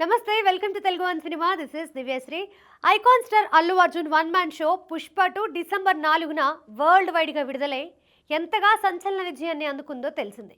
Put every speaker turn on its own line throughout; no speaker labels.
నమస్తే, welcome to Telugu one cinema. This is Divyasri. Icon star Allu Arjun one man show Pushpa 2 December 4న world వైడ్గా విడుదలై ఎంతగా సంచలన విజయాన్ని అందుకుందో తెలిసిందే.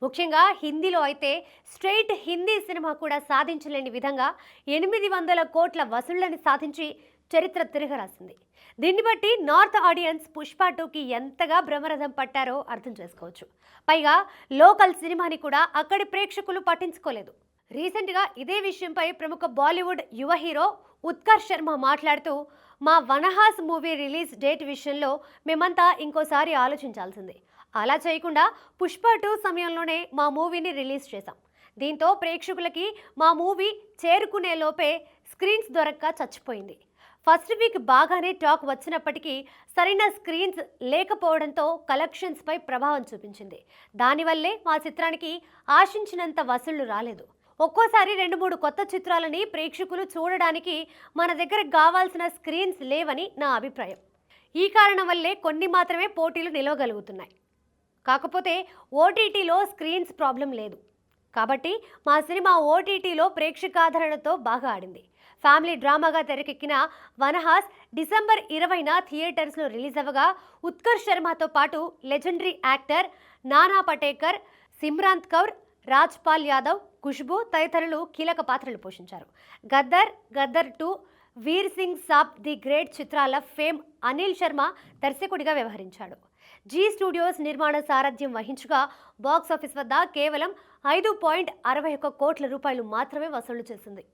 ముఖ్యంగా హిందీలో అయితే స్ట్రైట్ హిందీ సినిమా కూడా సాధించలేని విధంగా 800 కోట్ల వసూళ్లని సాధించి చరిత్ర తిరగరాసింది. దీన్ని బట్టి నార్త్ ఆడియన్స్ పుష్ప 2కి ఎంతగా బ్రహ్మరథం పట్టారో అర్థం చేసుకోవచ్చు. పైగా లోకల్ సినిమాని కూడా అక్కడి ప్రేక్షకులు పట్టించుకోలేదు. రీసెంట్గా ఇదే విషయంపై ప్రముఖ బాలీవుడ్ యువ హీరో ఉత్కర్ష్ శర్మ మాట్లాడుతూ, మా వనహాస్ మూవీ రిలీజ్ డేట్ విషయంలో మేమంతా ఇంకోసారి ఆలోచించాల్సిందే. అలా చేయకుండా పుష్ప 2 సమయంలోనే మా మూవీని రిలీజ్ చేశాం. దీంతో ప్రేక్షకులకి మా మూవీ చేరుకునే లోపే స్క్రీన్స్ దొరక్క చచ్చిపోయింది. ఫస్ట్ వీక్ బాగానే టాక్ వచ్చినప్పటికీ సరైన స్క్రీన్స్ లేకపోవడంతో కలెక్షన్స్పై ప్రభావం చూపించింది. దానివల్లే మా చిత్రానికి ఆశించినంత వసూళ్లు రాలేదు. ఒక్కోసారి 2-3 కొత్త చిత్రాలని ప్రేక్షకులు చూడడానికి మన దగ్గర కావాల్సిన స్క్రీన్స్ లేవని నా అభిప్రాయం. ఈ కారణం వల్లే కొన్ని మాత్రమే పోటీలు నిలవగలుగుతున్నాయి. కాకపోతే ఓటీటీలో స్క్రీన్స్ ప్రాబ్లం లేదు కాబట్టి మా సినిమా ఓటీటీలో ప్రేక్షకాదరణతో బాగా ఆడింది. ఫ్యామిలీ డ్రామాగా తెరకెక్కిన వనహాస్ డిసెంబర్ 20న థియేటర్స్లో రిలీజ్ అవ్వగా ఉత్కర్ష్ శర్మతో పాటు లెజెండరీ యాక్టర్ నానా పటేకర్, సిమ్రాంత్ కౌర్, రాజ్పాల్ యాదవ్, ఖుష్బూ తదితరులు కీలక పాత్రలు పోషించారు. గద్దర్ 2, వీర్ సింగ్ సాబ్ ది గ్రేట్ చిత్రాల ఫేమ్ అనిల్ శర్మ దర్శకుడిగా వ్యవహరించాడు. జీ స్టూడియోస్ నిర్మాణ సారథ్యం వహించగా బాక్సాఫీస్ వద్ద కేవలం 5.61 కోట్ల రూపాయలు మాత్రమే వసూలు చేసింది.